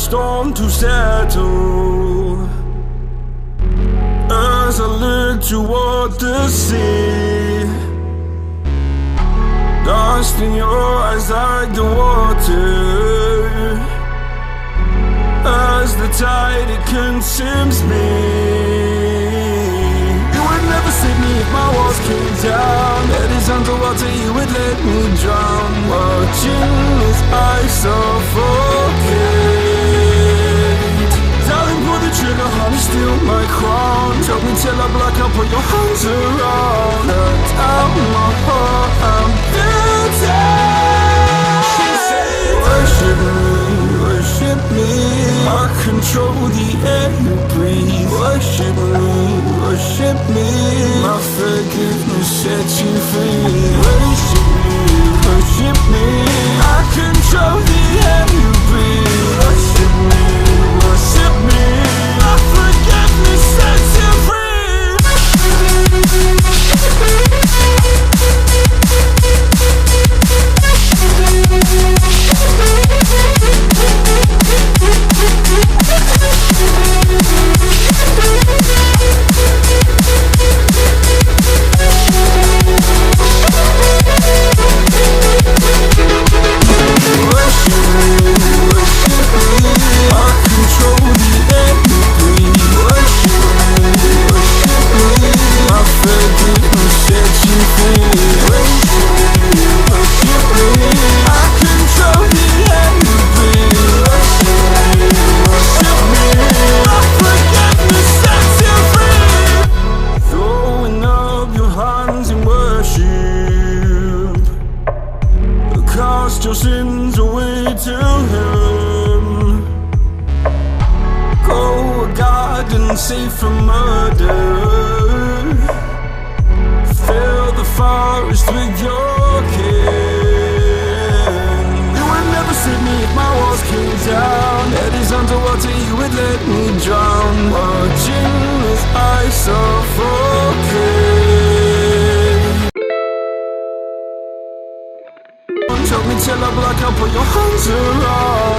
storm to settle. As I look toward the sea, dust in your eyes like the water. As the tide, it consumes me. You would never save me if my walls came down. Head is underwater, you would let me drown. Watching as I suffocate. Darling, pull the trigger, honey, steal my crown. Choke me till I black out, put your hands around. Cut out my heart, I'm guilty. She said, worship me, worship me. I control the air you breathe. Worship me, worship me. My forgiveness sets you free. Worship me, worship me. I control the air you breathe. Worship me, worship me. My forgiveness sets you free. Your sins away to Him. Go a garden safe from murder. Fill the forest with your kin. You would never save me if my walls came down. Head is underwater, you would let me drown. Watching as I suffocate. Choke me till I black out, put your hands around.